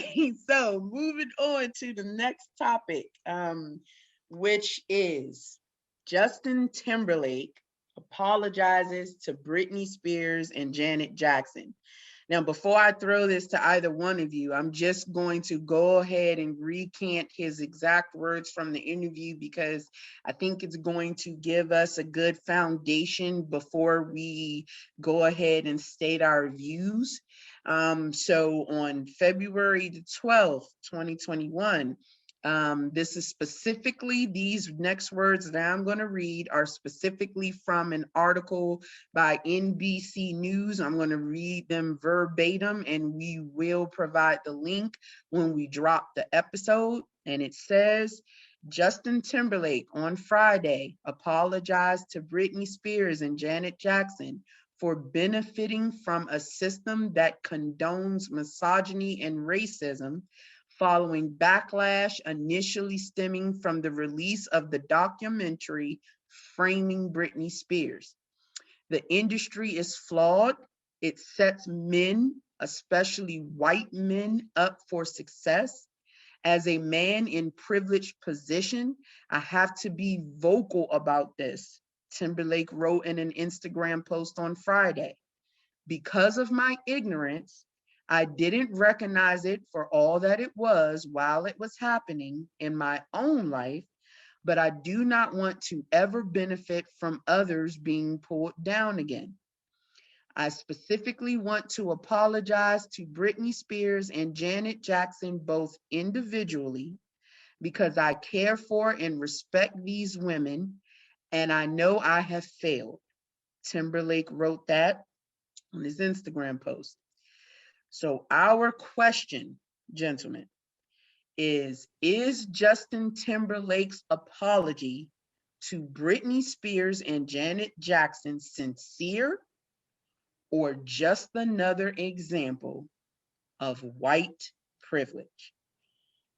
right, so moving on to the next topic, which is Justin Timberlake apologizes to Britney Spears and Janet Jackson. Now, before I throw this to either one of you, I'm just going to go ahead and recant his exact words from the interview because I think it's going to give us a good foundation before we go ahead and state our views. So on February the 12th, 2021, this is specifically, these next words that I'm going to read are specifically from an article by NBC News. I'm going to read them verbatim and we will provide the link when we drop the episode. And it says, Justin Timberlake on Friday apologized to Britney Spears and Janet Jackson for benefiting from a system that condones misogyny and racism following backlash initially stemming from the release of the documentary Framing Britney Spears. The industry is flawed. It sets men, especially white men, up for success. As a man in privileged position, I have to be vocal about this, Timberlake wrote in an Instagram post on Friday. Because of my ignorance, I didn't recognize it for all that it was while it was happening in my own life, but I do not want to ever benefit from others being pulled down again. I specifically want to apologize to Britney Spears and Janet Jackson both individually because I care for and respect these women, and I know I have failed. Timberlake wrote that on his Instagram post. So our question, gentlemen, is Justin Timberlake's apology to Britney Spears and Janet Jackson sincere or just another example of white privilege?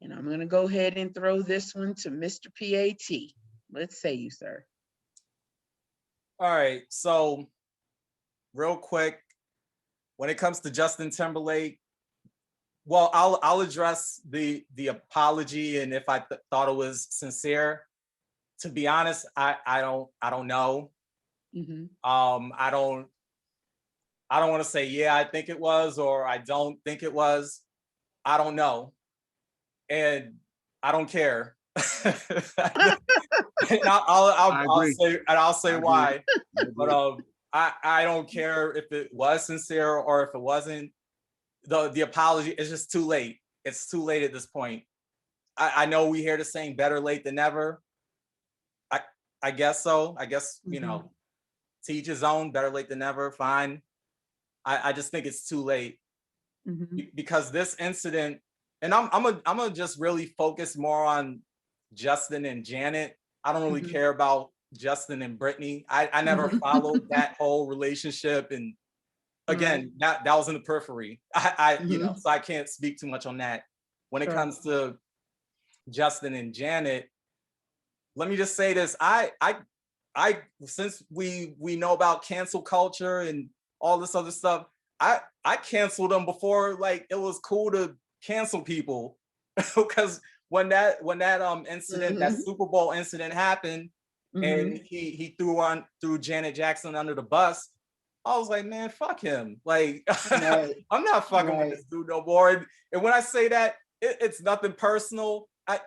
And I'm going to go ahead and throw this one to Mr. PAT. Let's say you, sir. All right, so real quick, when it comes to Justin Timberlake, well, I'll address the apology and if I thought it was sincere. To be honest, I don't know. Mm-hmm. I don't want to say yeah I think it was or I don't think it was. I don't know, and I don't care. And I'll say why. But I don't care if it was sincere or if it wasn't. The apology is just too late. It's too late at this point. I know we hear the saying better late than never. I guess so. I guess, you know, to each his own, better late than never, fine. I just think it's too late. Because this incident, and I'm gonna just really focus more on Justin and Janet. I don't really care about Justin and Britney. I never followed that whole relationship, and again, that was in the periphery. You know, so I can't speak too much on that. When it comes to Justin and Janet, let me just say this: I since we know about cancel culture and all this other stuff, I canceled them before like it was cool to cancel people, because when that incident, that Super Bowl incident happened, and he threw Janet Jackson under the bus, I was like, man, fuck him. Like, I'm not fucking with this dude no more. And when I say that, it's nothing personal. I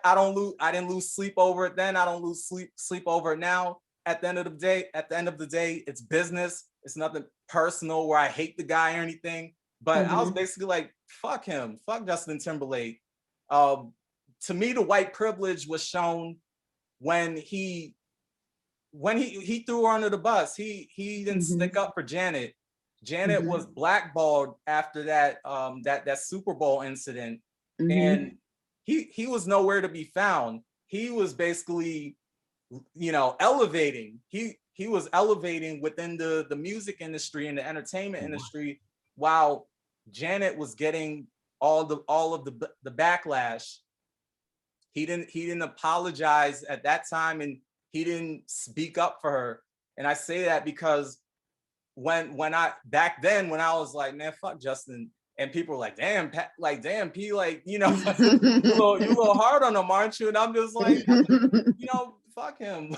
didn't lose sleep over it then. I don't lose sleep over it now. At the end of the day, it's business. It's nothing personal where I hate the guy or anything. But I was basically like, fuck him. Fuck Justin Timberlake. To me, the white privilege was shown when he threw her under the bus. He didn't stick up for Janet. Janet was blackballed after that Super Bowl incident, and he was nowhere to be found. He was basically, you know, elevating. He was elevating within the music industry and the entertainment industry, while Janet was getting all of the backlash. He didn't apologize at that time, and he didn't speak up for her. And I say that because when I back then, when I was like, man, fuck Justin And people were like, damn, Pat, like, damn, P, like, you a little hard on him, aren't you? And I'm just like, fuck him.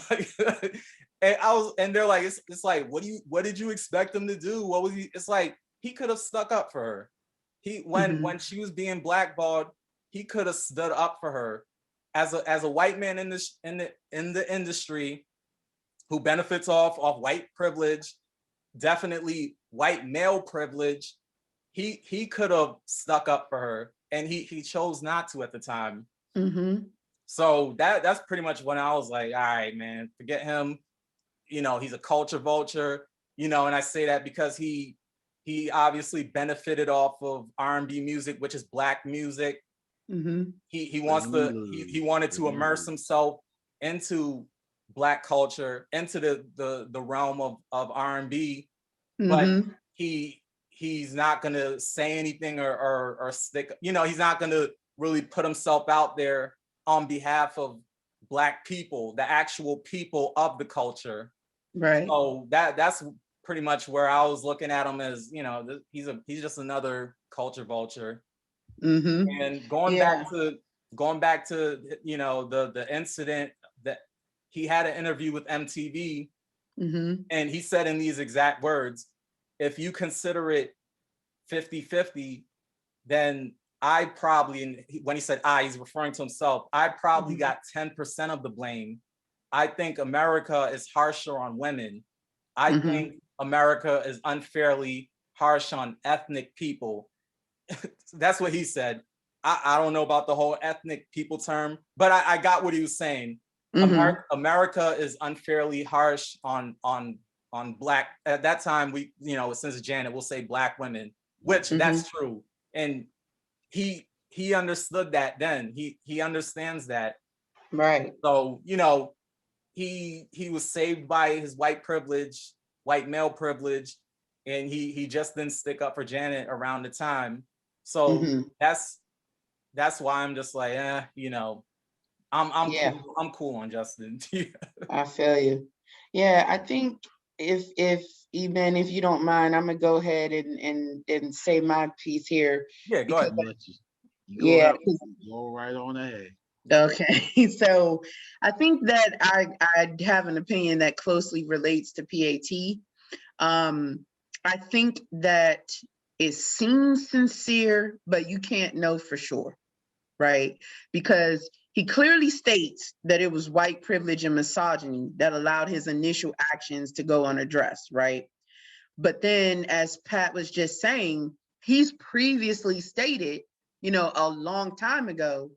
And they're like, it's like, what did you expect him to do? What was he? It's like, he could have stuck up for her. When she was being blackballed, he could have stood up for her as a white man in the industry who benefits off white privilege, definitely white male privilege. He could have stuck up for her, and he chose not to at the time. So that's pretty much when I was like, all right, man, forget him. He's a culture vulture, and I say that because he obviously benefited off of R&B music, which is Black music. He wanted to immerse himself into Black culture, into the realm of R&B, but he's not gonna say anything or stick. He's not gonna really put himself out there on behalf of Black people, the actual people of the culture. Right. So that's pretty much where I was looking at him as, he's just another culture vulture. And going back to the incident that he had an interview with MTV, and he said in these exact words, if you consider it 50-50, then I probably, and when he said he's referring to himself, I probably got 10% of the blame. I think America is harsher on women. I think America is unfairly harsh on ethnic people. That's what he said. I don't know about the whole ethnic people term, but I got what he was saying. America is unfairly harsh on Black. At that time, we, since Janet, we'll say Black women, which that's true. And he understood that then. He understands that. Right. So, he was saved by his white privilege, white male privilege, and he just didn't stick up for Janet around the time. So that's why I'm just like, I'm cool on Justin. I feel you. Yeah, I think if even if you don't mind, I'm gonna go ahead and say my piece here. Yeah, go ahead. Go right on ahead. Okay, so I think that I have an opinion that closely relates to PAT. I think that it seems sincere, but you can't know for sure, right? Because he clearly states that it was white privilege and misogyny that allowed his initial actions to go unaddressed, right? But then, as Pat was just saying, he's previously stated, a long time ago,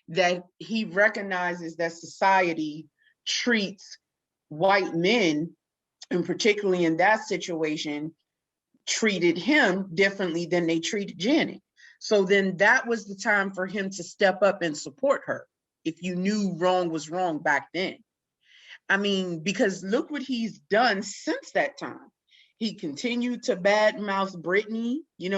that he recognizes that society treats white men, and particularly in that situation, treated him differently than they treated Janet. So then that was the time for him to step up and support her, if you knew wrong was wrong back then. I mean, because look what he's done since that time. He continued to badmouth Britney,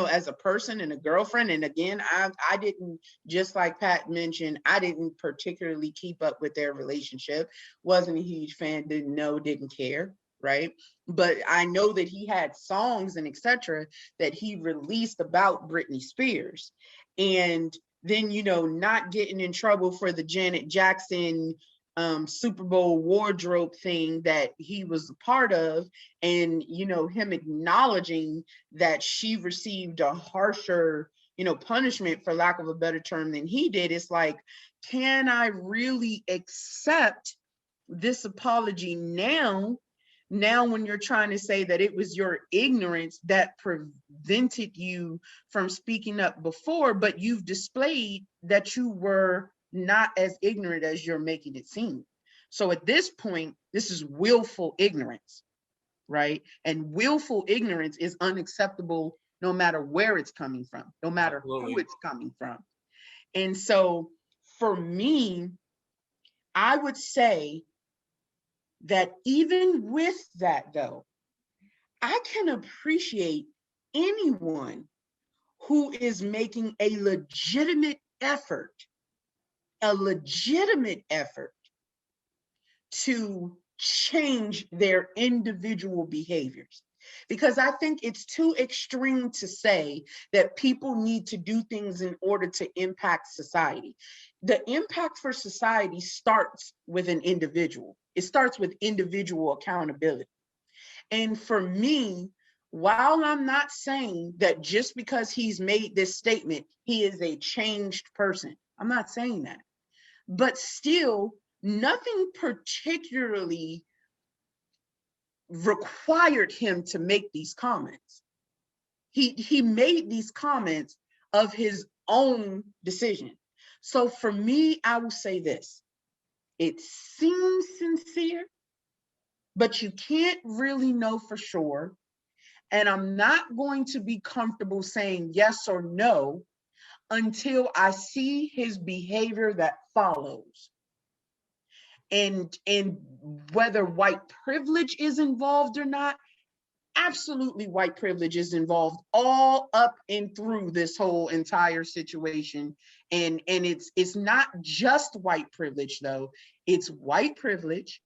as a person and a girlfriend. And again, I didn't, just like Pat mentioned, I didn't particularly keep up with their relationship. Wasn't a huge fan, didn't know, didn't care, right? But I know that he had songs and etc. that he released about Britney Spears. And then, not getting in trouble for the Janet Jackson Super Bowl wardrobe thing that he was a part of, and him acknowledging that she received a harsher punishment, for lack of a better term, than he did. It's like, can I really accept this apology now when you're trying to say that it was your ignorance that prevented you from speaking up before, but you've displayed that you were not as ignorant as you're making it seem. So at this point, this is willful ignorance, right? And willful ignorance is unacceptable no matter where it's coming from, no matter who it's coming from. And so for me, I would say that even with that though, I can appreciate anyone who is making a legitimate effort to change their individual behaviors. because I think it's too extreme to say that people need to do things in order to impact society. The impact for society starts with an individual. It starts with individual accountability. And for me, while I'm not saying that just because he's made this statement, he is a changed person, I'm not saying that. But still, nothing particularly required him to make these comments. He made these comments of his own decision. So for me, I will say this. It seems sincere, but you can't really know for sure. And I'm not going to be comfortable saying yes or no until I see his behavior that follows. And whether white privilege is involved or not, absolutely white privilege is involved all up and through this whole entire situation. And it's not just white privilege though, it's white privilege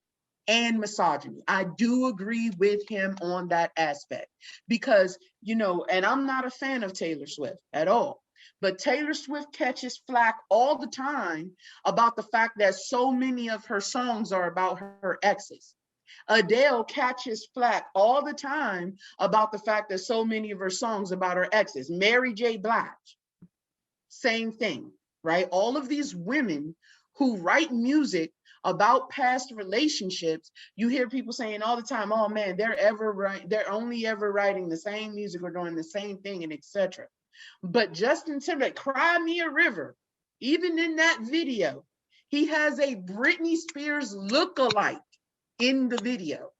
and misogyny. I do agree with him on that aspect because, and I'm not a fan of Taylor Swift at all, but Taylor Swift catches flack all the time about the fact that so many of her songs are about her exes. Adele catches flack all the time about the fact that so many of her songs about her exes. Mary J. Blige, same thing, right? All of these women who write music about past relationships, you hear people saying all the time, oh man, they're only ever writing the same music or doing the same thing and etc. But Justin Timberlake, Cry Me a River, even in that video, he has a Britney Spears look-alike in the video.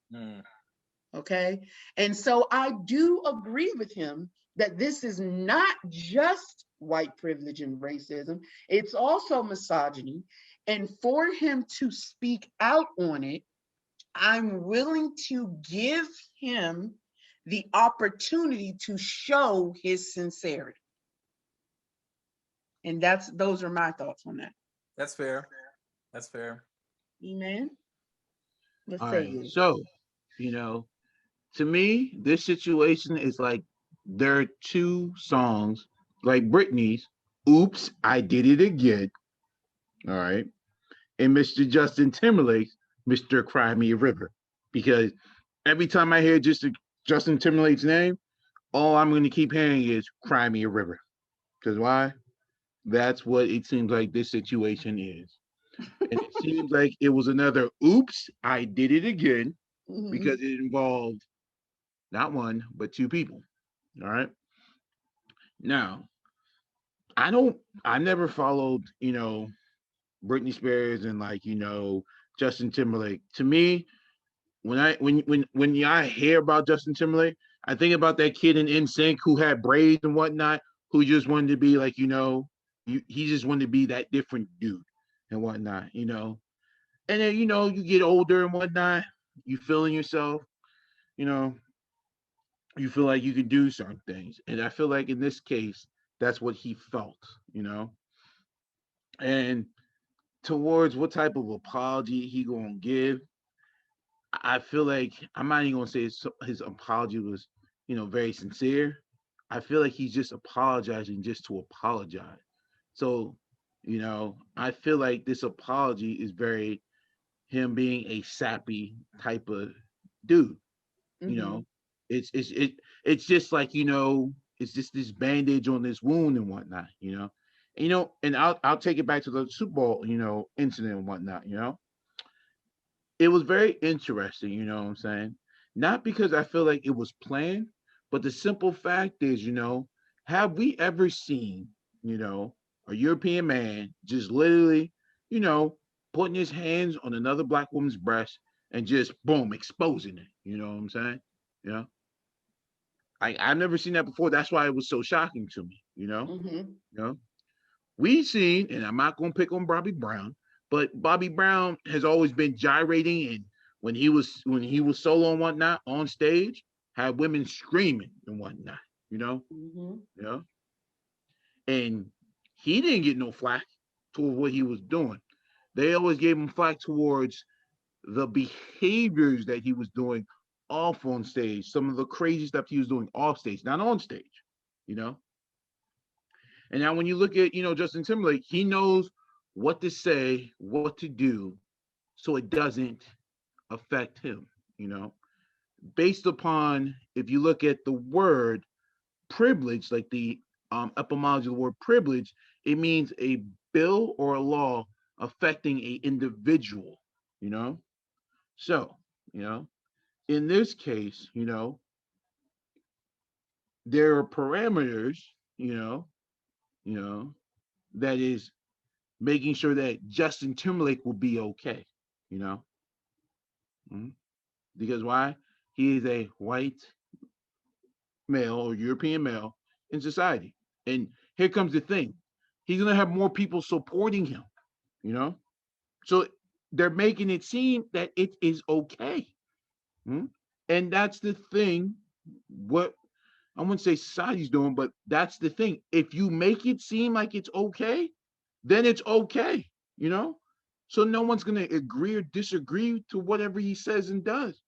Okay. And so I do agree with him that this is not just white privilege and racism, it's also misogyny. And for him to speak out on it, I'm willing to give him the opportunity to show his sincerity. And those are my thoughts on that. That's fair. That's fair. Amen. Let's all right. So, to me, this situation is like there are two songs, like Britney's "Oops, I Did It Again," all right, and Mr. Justin Timberlake's "Mr. Cry Me a River," because every time I hear Justin Timberlake's name, all I'm going to keep hearing is "Cry Me a River," because why? That's what it seems like this situation is. And it seems like it was another "Oops, I Did It Again," because it involved not one, but two people. All right. Now, I never followed, Britney Spears and Justin Timberlake. To me, when I hear about Justin Timberlake, I think about that kid in NSYNC who had braids and whatnot, who just wanted to be he just wanted to be that different dude and whatnot, And then, you get older and whatnot, you feeling yourself, you feel like you can do certain things. And I feel like in this case, that's what he felt, And towards what type of apology he gonna give, I feel like I'm not even gonna say his apology was, very sincere. I feel like he's just apologizing just to apologize. So, I feel like this apology is very him being a sappy type of dude. It's just like, it's just this bandage on this wound and whatnot, and I'll take it back to the Super Bowl, incident and whatnot, It was very interesting, you know what I'm saying? Not because I feel like it was planned, but the simple fact is, have we ever seen, a European man just literally, putting his hands on another black woman's breast and just boom, exposing it. You know what I'm saying? Yeah. I've never seen that before. That's why it was so shocking to me, We've seen, and I'm not gonna pick on Bobby Brown, but Bobby Brown has always been gyrating, and when he was solo and whatnot on stage, had women screaming and whatnot, Yeah. And he didn't get no flack toward what he was doing. They always gave him flack towards the behaviors that he was doing off on stage, some of the crazy stuff he was doing off stage, not on stage, you know. And now when you look at, Justin Timberlake, he knows what to say, what to do, so it doesn't affect him, you know. Based upon, if you look at the word privilege, like the etymology of the word privilege, it means a bill or a law affecting a individual, you know. So, in this case, there are parameters, you know, you know, that is making sure that Justin Timberlake will be okay, you know. Mhm. Because why? He is a white male or European male in society. And here comes the thing. He's gonna have more people supporting him, you know? So they're making it seem that it is okay. Hmm? And that's the thing, what I wouldn't say society's doing, but that's the thing. If you make it seem like it's okay, then it's okay, you know? So no one's gonna agree or disagree to whatever he says and does.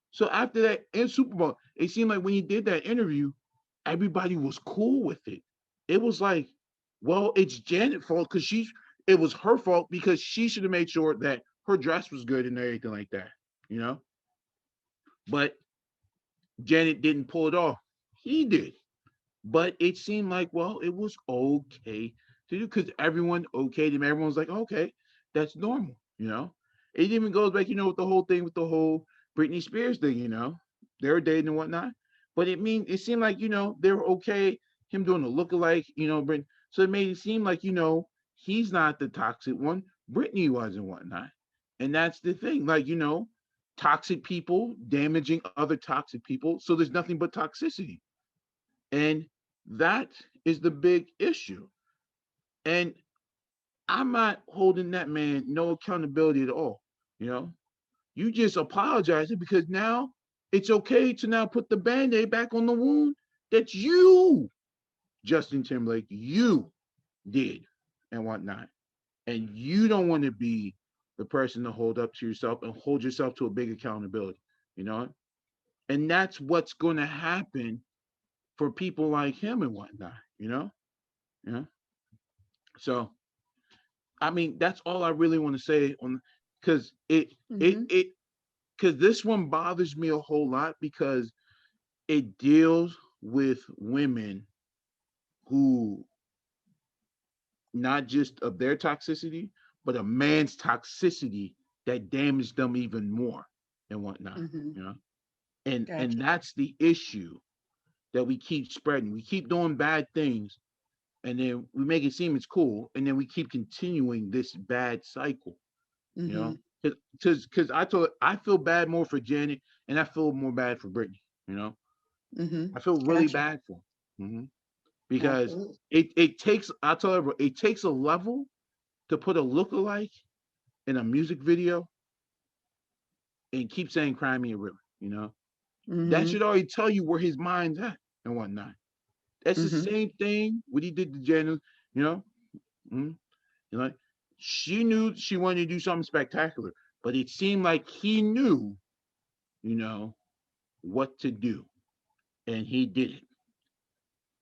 So after that in Super Bowl, it seemed like when he did that interview, everybody was cool with it. It was like, well, it's Janet's fault because it was her fault because she should have made sure that her dress was good and everything like that, you know? But Janet didn't pull it off. He did. But it seemed like, well, it was okay to do because everyone okayed him. Everyone's like, okay, that's normal, you know? It even goes back, with the whole thing with the whole Britney Spears thing, they were dating and whatnot. But it seemed like, they were okay, him doing a lookalike, Britney. So it made it seem like, he's not the toxic one. Britney was and whatnot. And that's the thing. Like, toxic people damaging other toxic people. So there's nothing but toxicity. And that is the big issue. And I'm not holding that man no accountability at all. You know, you just apologizing because now it's okay to now put the band-aid back on the wound that you, Justin Timberlake, you did and whatnot. And you don't want to be the person to hold up to yourself and hold yourself to a big accountability, you know? And that's what's going to happen for people like him and whatnot, you know? Yeah. So, I mean, that's all I really want to say on because it because this one bothers me a whole lot because it deals with women who not just of their toxicity, but a man's toxicity that damaged them even more and whatnot, you know. And that's the issue that we keep spreading. We keep doing bad things, and then we make it seem it's cool, and then we keep continuing this bad cycle, you know. Because I feel bad more for Janet, and I feel more bad for Britney, you know. I feel really bad for them. Because it takes, I tell everyone, it takes a level to put a lookalike in a music video and keep saying "Cry Me a River," you know. That should already tell you where his mind's at and whatnot. That's the same thing what he did to Janet, you know. Mm-hmm. You know, she knew she wanted to do something spectacular, but it seemed like he knew, you know, what to do, and he did it.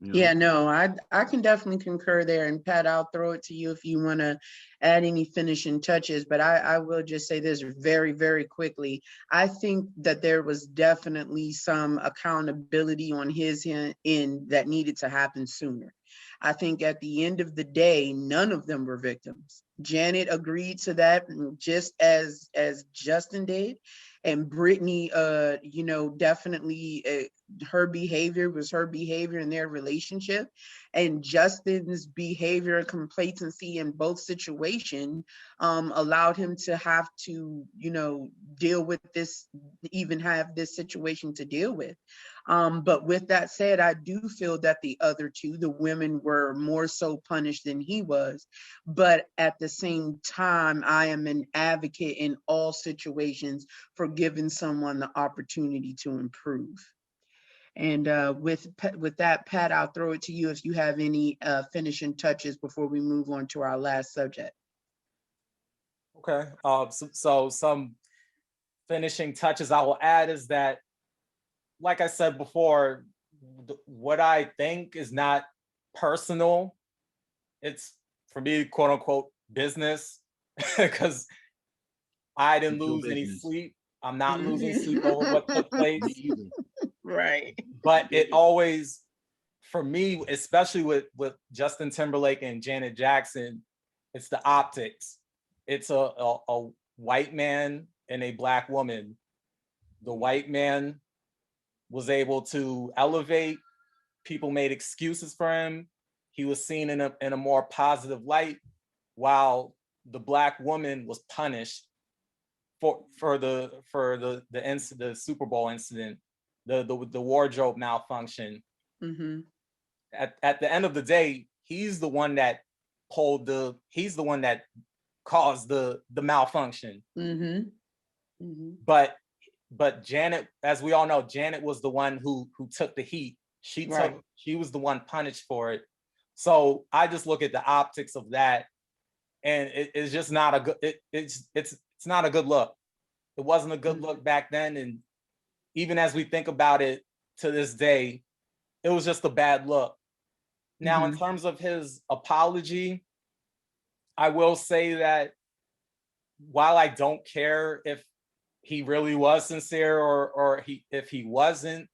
You know? Yeah, no, I can definitely concur there. And Pat, I'll throw it to you if you want to add any finishing touches. But I will just say this very, very quickly. I think that there was definitely some accountability on his end that needed to happen sooner. I think at the end of the day, none of them were victims. Janet agreed to that just as Justin did. And Britney, definitely her behavior was her behavior in their relationship. And Justin's behavior and complacency in both situations allowed him to have to, deal with this, even have this situation to deal with. But with that said, I do feel that the other two, the women, were more so punished than he was. But at the same time, I am an advocate in all situations for giving someone the opportunity to improve. And with that, Pat, I'll throw it to you if you have any finishing touches before we move on to our last subject. Okay. So some finishing touches I will add is that like I said before, what I think is not personal. It's, for me, quote unquote, business, because I didn't lose any sleep. I'm not losing sleep over what took place. Right. But it always, for me, especially with Justin Timberlake and Janet Jackson, it's the optics. It's a white man and a black woman. The white man was able to elevate. People made excuses for him. He was seen in a more positive light, while the black woman was punished for the Super Bowl incident, the wardrobe malfunction. Mm-hmm. At the end of the day, he's the one that caused the malfunction. Mm-hmm. Mm-hmm. But Janet, as we all know, Janet was the one who took the heat. She was the one punished for it. So I just look at the optics of that, and it's just not a good. It's not a good look. It wasn't a good look back then, and even as we think about it to this day, it was just a bad look. Now, in terms of his apology, I will say that while I don't care if he really was sincere or if he wasn't,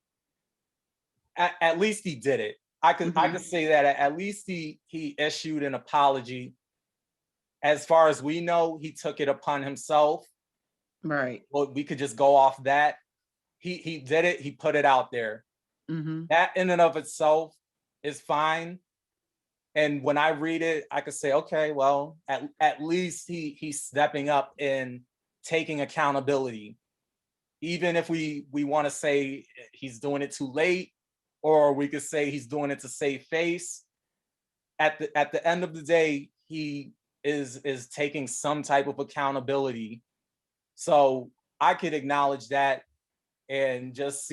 at least he did it. I could say that at least he issued an apology. As far as we know, he took it upon himself. Right. Well, we could just go off that. He did it. He put it out there. That in and of itself is fine. And when I read it, I could say, okay, well, at least he's stepping up and taking accountability. Even if we want to say he's doing it too late, or we could say he's doing it to save face. At the end of the day, he is taking some type of accountability. So I could acknowledge that, and just,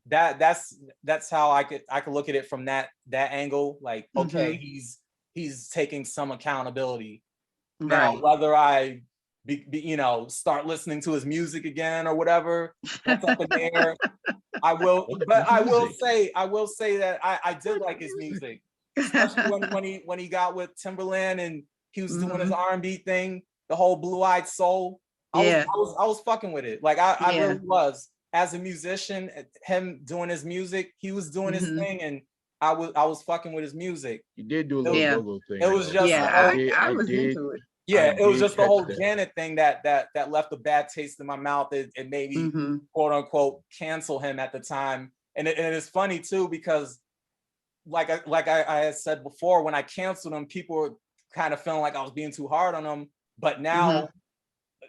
that's how I could look at it from that angle. Like, okay, he's taking some accountability. Now, whether I start listening to his music again or whatever, that's up in the air. I will say that I did like his music, especially when he got with Timberland and he was doing his R&B thing, the whole Blue Eyed Soul. I was fucking with it. Like I really was. As a musician, him doing his music, he was doing his thing, and I was fucking with his music. You did do a little go-go thing. It was just I was into it. Yeah, it was just the whole Janet thing that left a bad taste in my mouth. It made me quote unquote cancel him at the time, and it's funny too, because like I had said before, when I canceled him, people were kind of feeling like I was being too hard on him. But now,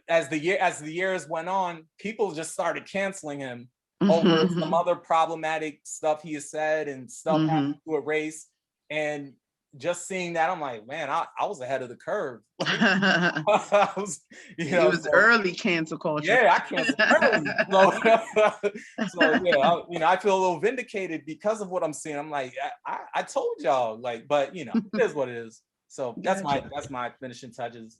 as the years went on, people just started canceling him over some other problematic stuff he has said and stuff having to do with race. And just seeing that, I'm like, man, I was ahead of the curve. I was, it was early cancel culture. Yeah, I canceled early. So I feel a little vindicated because of what I'm seeing. I'm like, I told y'all, like, but it is what it is. So that's my finishing touches.